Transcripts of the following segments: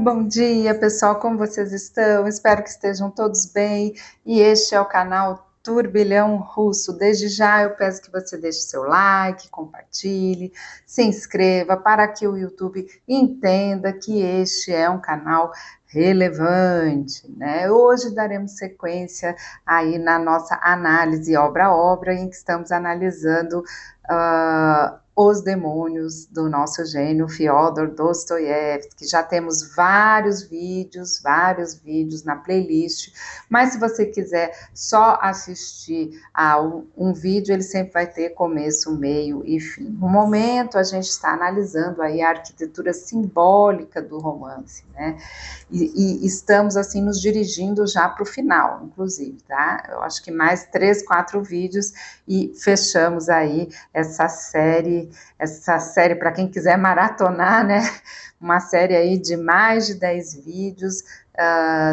Bom dia, pessoal, como vocês estão? Espero que estejam todos bem. E este é o canal Turbilhão Russo. Desde já eu peço que você deixe seu like, compartilhe, se inscreva para que o YouTube entenda que este é um canal relevante, né? Hoje daremos sequência aí na nossa análise obra a obra, em que estamos analisando Os Demônios, do nosso gênio Fyodor Dostoiévski. Já temos vários vídeos na playlist, mas se você quiser só assistir a um vídeo, ele sempre vai ter começo, meio e fim. No momento, a gente está analisando aí a arquitetura simbólica do romance, né? E estamos, assim, nos dirigindo já para o final, inclusive, tá? Eu acho que mais 3, 4 vídeos e fechamos aí essa série para quem quiser maratonar, né? Uma série aí de mais de 10 vídeos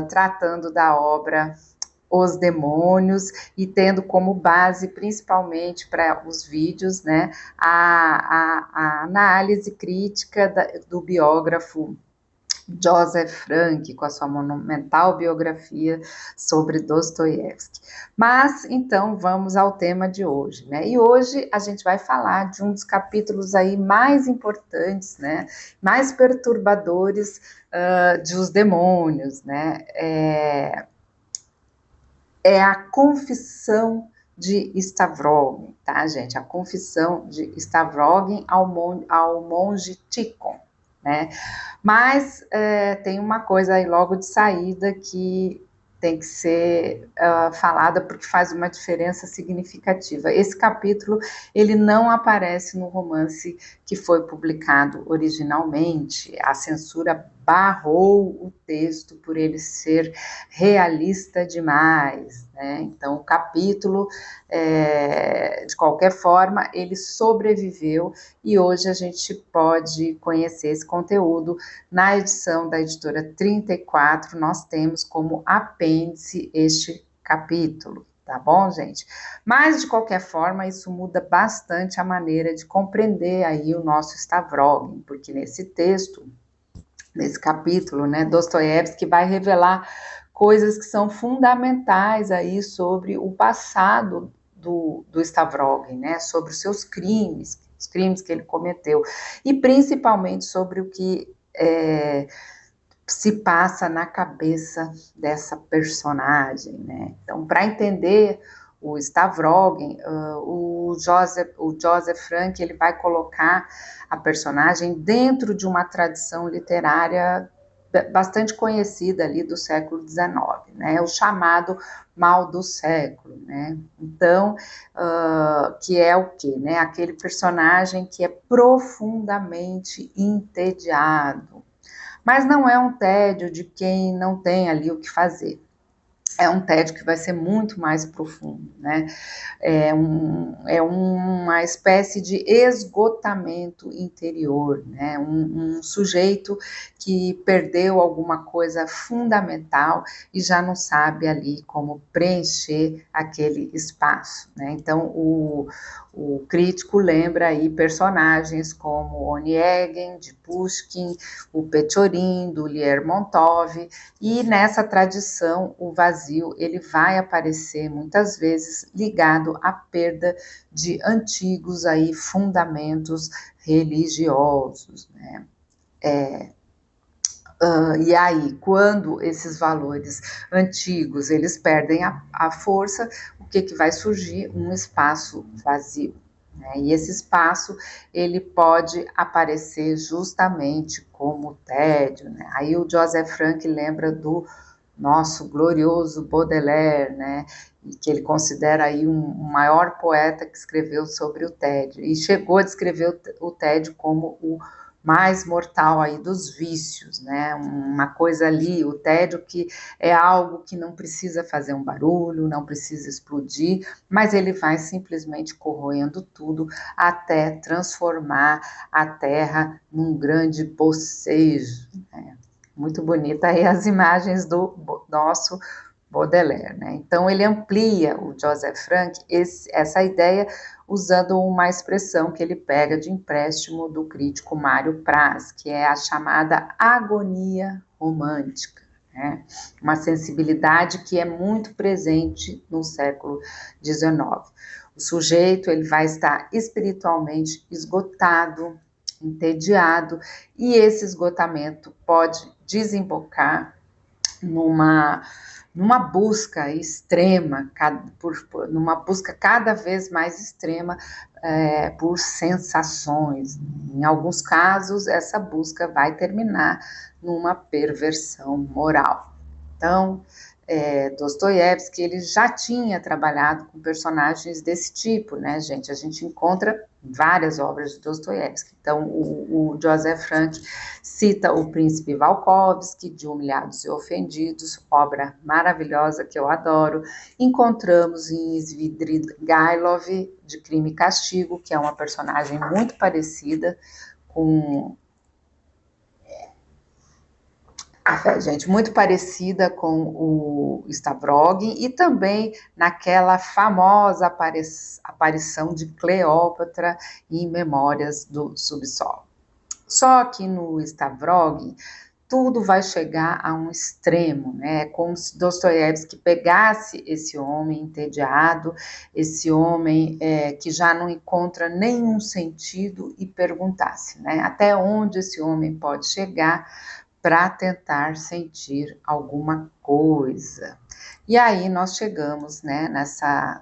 tratando da obra Os Demônios e tendo como base, principalmente para os vídeos, né, a análise crítica do biógrafo Joseph Frank, com a sua monumental biografia sobre Dostoiévski. Mas, então, vamos ao tema de hoje, né? E hoje a gente vai falar de um dos capítulos aí mais importantes, né? Mais perturbadores de Os Demônios, né? É a confissão de Stavrogin, tá, gente? A confissão de Stavrogin ao monge Tikhon, né? Mas tem uma coisa aí logo de saída que tem que ser falada porque faz uma diferença significativa. Esse capítulo, ele não aparece no romance que foi publicado originalmente. A censura barrou o texto por ele ser realista demais, né? Então, o capítulo, de qualquer forma, ele sobreviveu e hoje a gente pode conhecer esse conteúdo. Na edição da editora 34, nós temos como apêndice este capítulo, tá bom, gente? Mas, de qualquer forma, isso muda bastante a maneira de compreender aí o nosso Stavrogin, porque nesse texto, nesse capítulo, né, Dostoiévski vai revelar coisas que são fundamentais aí sobre o passado do Stavrogin, né, sobre os seus crimes, os crimes que ele cometeu, e principalmente sobre o que se passa na cabeça dessa personagem, né? Então, para entender o Stavrogin, o Joseph Frank, ele vai colocar a personagem dentro de uma tradição literária bastante conhecida ali do século XIX, né? O chamado mal do século, né? Então, que é o quê, né? Aquele personagem que é profundamente entediado, mas não é um tédio de quem não tem ali o que fazer. É um tédio que vai ser muito mais profundo, né? É uma espécie de esgotamento interior, né? Um sujeito que perdeu alguma coisa fundamental e já não sabe ali como preencher aquele espaço, né? Então, o crítico lembra aí personagens como Onegin, de Pushkin, o Pechorin, do Lermontov, e nessa tradição o vazio ele vai aparecer muitas vezes ligado à perda de antigos aí fundamentos religiosos, né? E aí, quando esses valores antigos eles perdem a força, o que vai surgir? Um espaço vazio, né? E esse espaço ele pode aparecer justamente como tédio, né? Aí o Joseph Frank lembra do nosso glorioso Baudelaire, né? E que ele considera aí um maior poeta que escreveu sobre o tédio, e chegou a descrever o tédio como o mais mortal aí dos vícios, né? Uma coisa ali, o tédio que é algo que não precisa fazer um barulho, não precisa explodir, mas ele vai simplesmente corroendo tudo até transformar a terra num grande bocejo, né? Muito bonita aí as imagens do nosso Baudelaire, né? Então ele amplia, o Joseph Frank, essa ideia usando uma expressão que ele pega de empréstimo do crítico Mário Praz, que é a chamada agonia romântica, né? Uma sensibilidade que é muito presente no século XIX. O sujeito ele vai estar espiritualmente esgotado, entediado, e esse esgotamento pode desembocar numa busca extrema, numa busca cada vez mais extrema por sensações. Em alguns casos, essa busca vai terminar numa perversão moral. Então, Dostoiévski, ele já tinha trabalhado com personagens desse tipo, né, gente? A gente encontra várias obras de Dostoiévski. Então, o Joseph Frank cita O Príncipe Volkovsky, de Humilhados e Ofendidos, obra maravilhosa que eu adoro. Encontramos em Svidrigailov, de Crime e Castigo, que é uma personagem muito parecida com... muito parecida com o Stavrogin, e também naquela famosa aparição de Cleópatra em Memórias do Subsolo. Só que no Stavrogin, tudo vai chegar a um extremo, né? Como se Dostoiévski pegasse esse homem entediado, esse homem que já não encontra nenhum sentido, e perguntasse, né? Até onde esse homem pode chegar para tentar sentir alguma coisa. E aí nós chegamos, né, nessa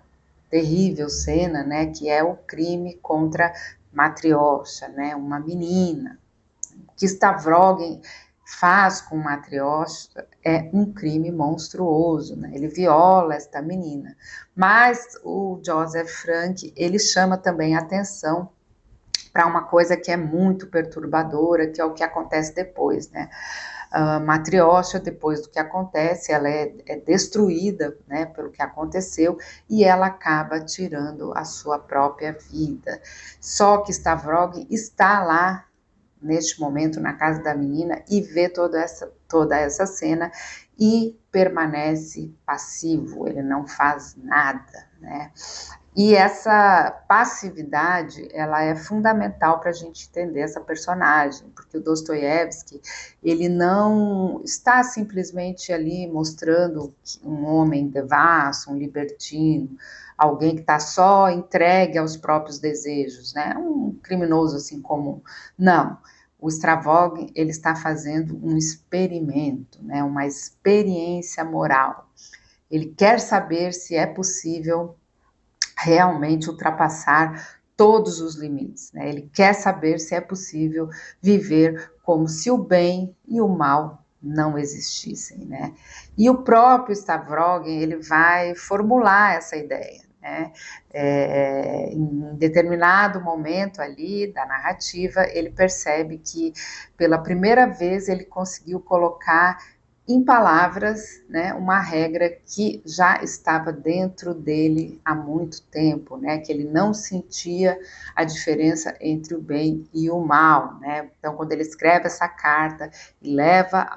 terrível cena, né, que é o crime contra Matriosha, né, uma menina. O que Stavrogin faz com Matriosha é um crime monstruoso, né? Ele viola esta menina. Mas o Joseph Frank, ele chama também a atenção para uma coisa que é muito perturbadora, que é o que acontece depois, né? Matriosha, depois do que acontece, ela é destruída, né, pelo que aconteceu, e ela acaba tirando a sua própria vida. Só que Stavrogin está lá, neste momento, na casa da menina, e vê toda essa cena, e permanece passivo, ele não faz nada, né? E essa passividade, ela é fundamental para a gente entender essa personagem, porque o Dostoiévski, ele não está simplesmente ali mostrando um homem devasso, um libertino, alguém que está só entregue aos próprios desejos, né? Um criminoso assim comum. Não. O Stavrogin, ele está fazendo um experimento, né? Uma experiência moral. Ele quer saber se é possível realmente ultrapassar todos os limites, né? Ele quer saber se é possível viver como se o bem e o mal não existissem, né? E o próprio Stavrogin, ele vai formular essa ideia, né? Em determinado momento ali da narrativa, ele percebe que pela primeira vez ele conseguiu colocar em palavras, né, uma regra que já estava dentro dele há muito tempo, né, que ele não sentia a diferença entre o bem e o mal, né. Então, quando ele escreve essa carta e leva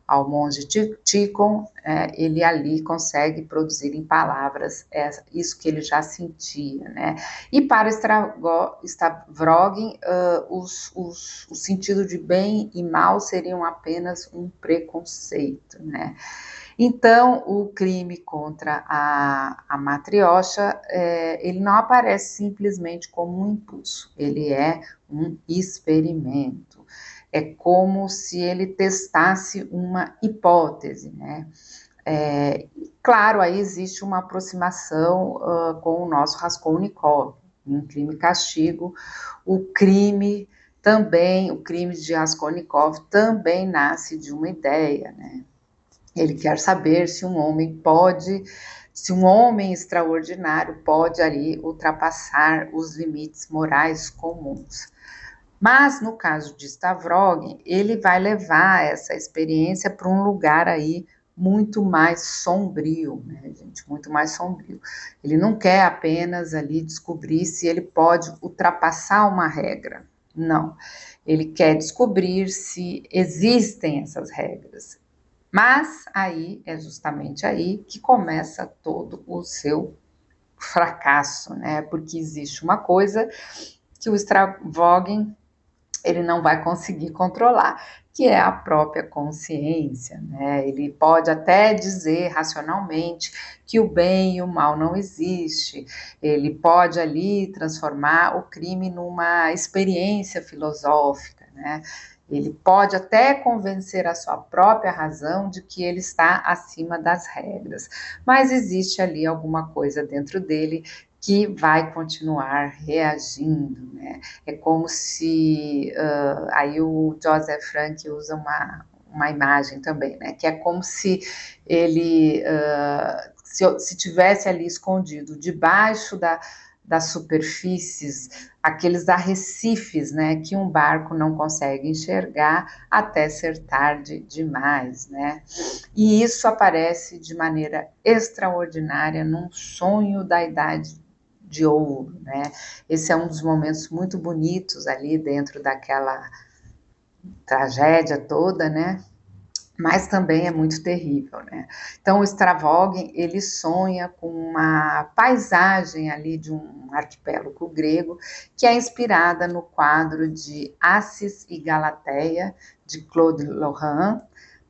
ao monge Tikhon, ele ali consegue produzir em palavras isso que ele já sentia, né. E para Stavrogin, o sentido de bem e mal seriam apenas um preconceito, né. Então, o crime contra a Matriosha, ele não aparece simplesmente como um impulso, ele é um experimento. É como se ele testasse uma hipótese, né? Claro, aí existe uma aproximação com o nosso Raskolnikov, em Crime e Castigo. O crime de Raskolnikov também nasce de uma ideia, né? Ele quer saber se um homem extraordinário pode ali ultrapassar os limites morais comuns. Mas no caso de Stavrogin, ele vai levar essa experiência para um lugar aí muito mais sombrio, né, gente, muito mais sombrio. Ele não quer apenas ali descobrir se ele pode ultrapassar uma regra, não. Ele quer descobrir se existem essas regras. Mas aí, é justamente aí que começa todo o seu fracasso, né? Porque existe uma coisa que o Stavogen ele não vai conseguir controlar, que é a própria consciência, né? Ele pode até dizer racionalmente que o bem e o mal não existe, ele pode ali transformar o crime numa experiência filosófica, né? Ele pode até convencer a sua própria razão de que ele está acima das regras, mas existe ali alguma coisa dentro dele que vai continuar reagindo, né? É como se, aí o Joseph Frank usa uma imagem também, né? Que é como se ele se tivesse ali escondido debaixo das superfícies, aqueles arrecifes, né, que um barco não consegue enxergar até ser tarde demais, né? E isso aparece de maneira extraordinária num sonho da Idade de Ouro, né? Esse é um dos momentos muito bonitos ali dentro daquela tragédia toda, né? Mas também é muito terrível, né? Então o Stavogen ele sonha com uma paisagem ali de um arquipélago grego que é inspirada no quadro de Assis e Galateia de Claude Lorrain,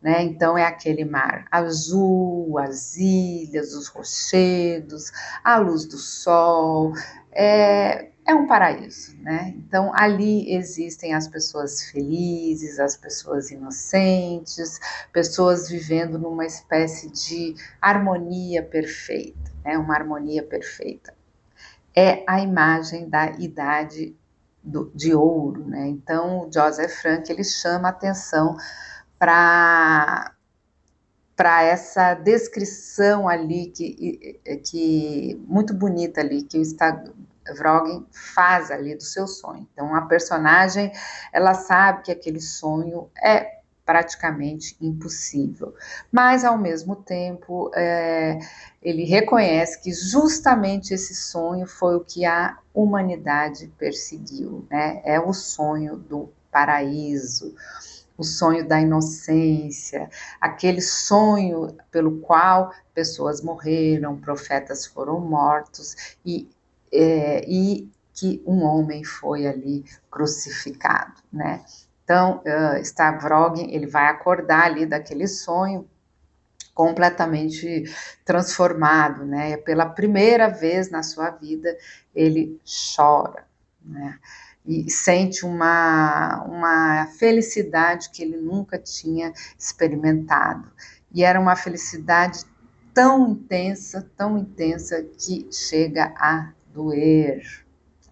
né? Então é aquele mar azul, as ilhas, os rochedos, a luz do sol, é um paraíso, né? Então ali existem as pessoas felizes, as pessoas inocentes, pessoas vivendo numa espécie de harmonia perfeita, né? Uma harmonia perfeita. É a imagem da idade de ouro, né? Então o Joseph Frank ele chama atenção para essa descrição ali que muito bonita ali que o Stavogen faz ali do seu sonho. Então a personagem ela sabe que aquele sonho é praticamente impossível, mas ao mesmo tempo ele reconhece que justamente esse sonho foi o que a humanidade perseguiu, né? É o sonho do paraíso, o sonho da inocência, aquele sonho pelo qual pessoas morreram, profetas foram mortos e que um homem foi ali crucificado, né? Então, Stavogen, ele vai acordar ali daquele sonho completamente transformado, né? Pela primeira vez na sua vida, ele chora, né? E sente uma felicidade que ele nunca tinha experimentado. E era uma felicidade tão intensa que chega a doer.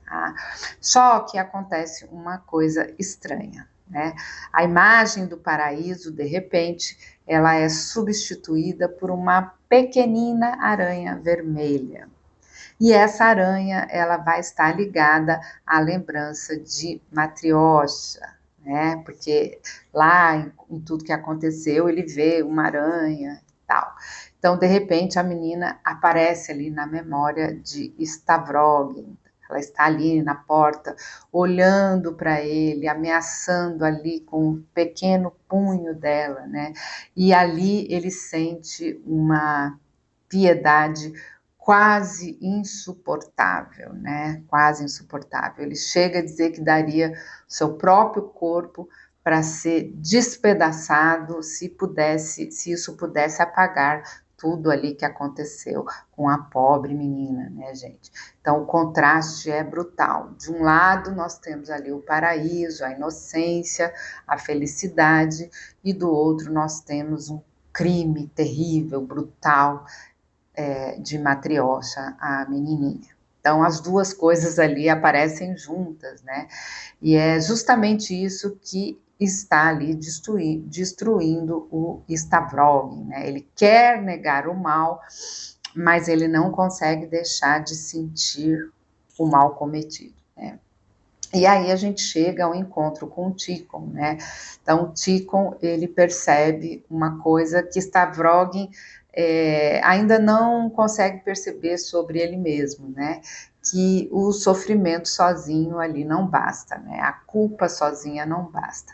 Tá? Só que acontece uma coisa estranha, né? A imagem do paraíso, de repente, ela é substituída por uma pequenina aranha vermelha. E essa aranha, ela vai estar ligada à lembrança de Matryoshka, né? Porque lá em tudo que aconteceu, ele vê uma aranha e tal. Então, de repente, a menina aparece ali na memória de Stavogen. Ela está ali na porta, olhando para ele, ameaçando ali com um pequeno punho dela, né? E ali ele sente uma piedade quase insuportável, né? Quase insuportável. Ele chega a dizer que daria o seu próprio corpo para ser despedaçado se isso pudesse apagar tudo ali que aconteceu com a pobre menina, né, gente? Então o contraste é brutal. De um lado nós temos ali o paraíso, a inocência, a felicidade, e do outro nós temos um crime terrível, brutal, de Matryoshka, a menininha. Então, as duas coisas ali aparecem juntas, né? E é justamente isso que está ali destruindo o Stavogen, né? Ele quer negar o mal, mas ele não consegue deixar de sentir o mal cometido, né? E aí a gente chega ao encontro com o Tikhon, né? Então, o Tikhon, ele percebe uma coisa que Stavogen ainda não consegue perceber sobre ele mesmo, né? Que o sofrimento sozinho ali não basta, né? A culpa sozinha não basta.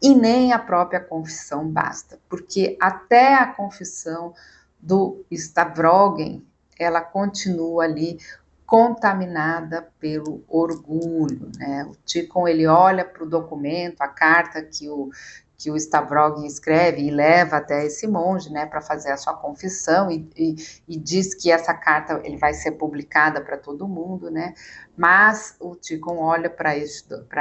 E nem a própria confissão basta, porque até a confissão do Stavrogen, ela continua ali contaminada pelo orgulho, né? O Tikhon, ele olha para o documento, a carta que o Stavrogen escreve e leva até esse monge, né, para fazer a sua confissão e diz que essa carta ele vai ser publicada para todo mundo, né? Mas o Tikhon olha para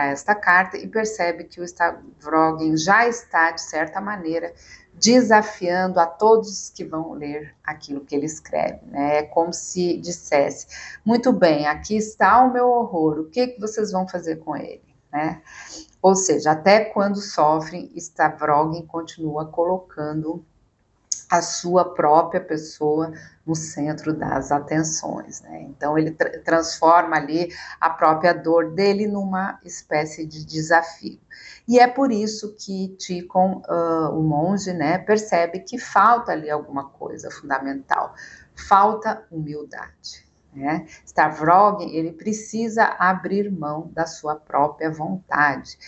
esta carta e percebe que o Stavrogen já está, de certa maneira, desafiando a todos que vão ler aquilo que ele escreve, né? É como se dissesse: muito bem, aqui está o meu horror, o que vocês vão fazer com ele, né? Ou seja, até quando sofrem, Stavrogen continua colocando a sua própria pessoa no centro das atenções, né? Então ele transforma ali a própria dor dele numa espécie de desafio. E é por isso que Tikhon, o monge, né, percebe que falta ali alguma coisa fundamental, falta humildade, né? Stavrogen, ele precisa abrir mão da sua própria vontade,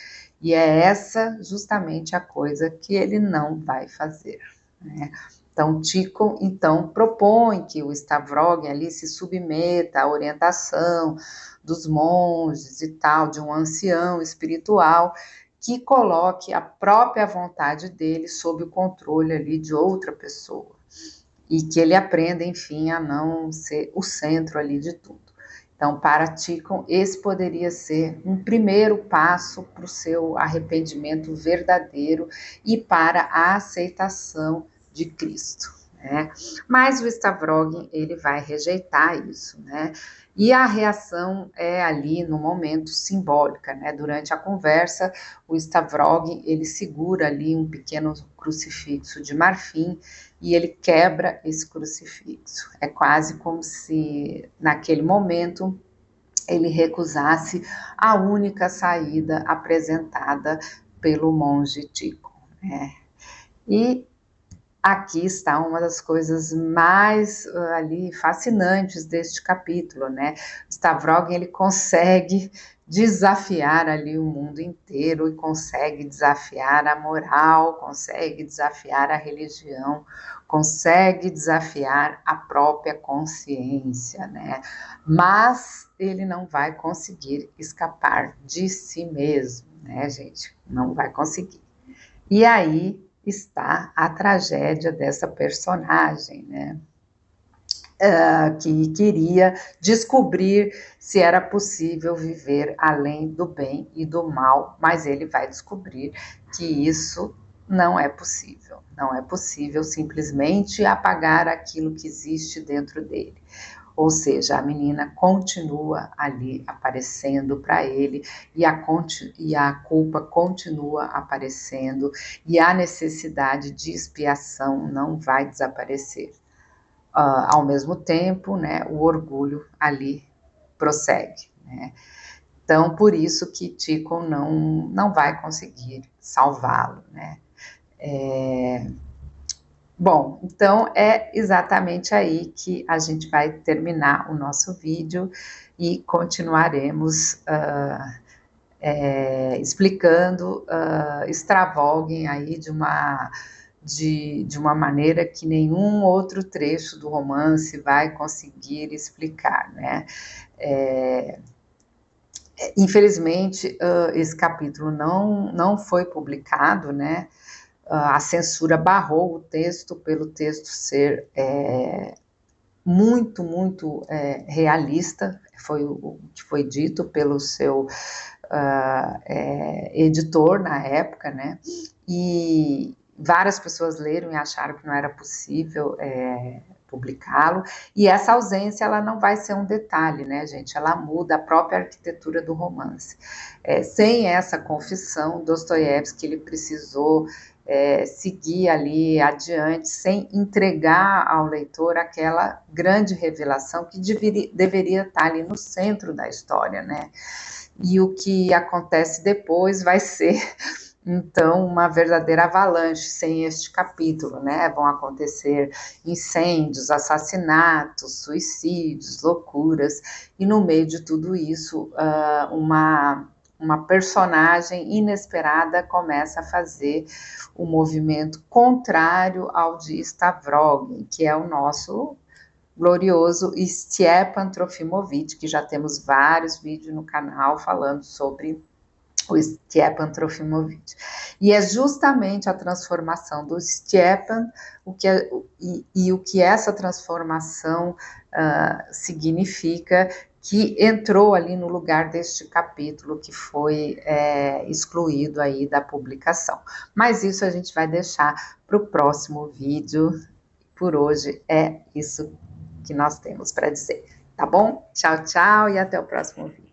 e é essa justamente a coisa que ele não vai fazer, né? Então, Tikhon, então, propõe que o Stavrogen ali se submeta à orientação dos monges e tal, de um ancião espiritual, que coloque a própria vontade dele sob o controle ali de outra pessoa, e que ele aprenda, enfim, a não ser o centro ali de tudo. Então, para Tikhon, esse poderia ser um primeiro passo para o seu arrependimento verdadeiro e para a aceitação de Cristo, né? Mas o Stavrogen, ele vai rejeitar isso, né? E a reação é ali no momento simbólica, né? Durante a conversa, o Stavrogen, ele segura ali um pequeno crucifixo de marfim e ele quebra esse crucifixo. É quase como se, naquele momento, ele recusasse a única saída apresentada pelo monge Tikhon, né? E aqui está uma das coisas mais ali fascinantes deste capítulo, né? Stavrogen, ele consegue desafiar ali o mundo inteiro e consegue desafiar a moral, consegue desafiar a religião, consegue desafiar a própria consciência, né? Mas ele não vai conseguir escapar de si mesmo, né, gente? Não vai conseguir. E aí está a tragédia dessa personagem, né? Que queria descobrir se era possível viver além do bem e do mal, mas ele vai descobrir que isso não é possível. Não é possível simplesmente apagar aquilo que existe dentro dele. Ou seja, a menina continua ali aparecendo para ele e a culpa continua aparecendo e a necessidade de expiação não vai desaparecer. Ao mesmo tempo, né, o orgulho ali prossegue, né? Então, por isso que Tikhon não vai conseguir salvá-lo, né? Bom, então é exatamente aí que a gente vai terminar o nosso vídeo e continuaremos explicando Stavrogen aí de uma maneira que nenhum outro trecho do romance vai conseguir explicar, né? Infelizmente, esse capítulo não foi publicado, né? A censura barrou o texto pelo texto ser muito realista, foi o que foi dito pelo seu editor na época, né? E várias pessoas leram e acharam que não era possível publicá-lo, e essa ausência ela não vai ser um detalhe, né, gente? Ela muda a própria arquitetura do romance. Sem essa confissão, Dostoiévski ele precisou seguir ali adiante, sem entregar ao leitor aquela grande revelação que deveria estar ali no centro da história, né? E o que acontece depois vai ser, então, uma verdadeira avalanche sem este capítulo, né? Vão acontecer incêndios, assassinatos, suicídios, loucuras, e no meio de tudo isso, uma uma personagem inesperada começa a fazer o movimento contrário ao de Stavrogin, que é o nosso glorioso Stepan Trofimovich, que já temos vários vídeos no canal falando sobre o Stepan Trofimovich. E é justamente a transformação do Stepan o que essa transformação significa, que entrou ali no lugar deste capítulo que foi excluído aí da publicação. Mas isso a gente vai deixar para o próximo vídeo. Por hoje é isso que nós temos para dizer, tá bom? Tchau, tchau e até o próximo vídeo.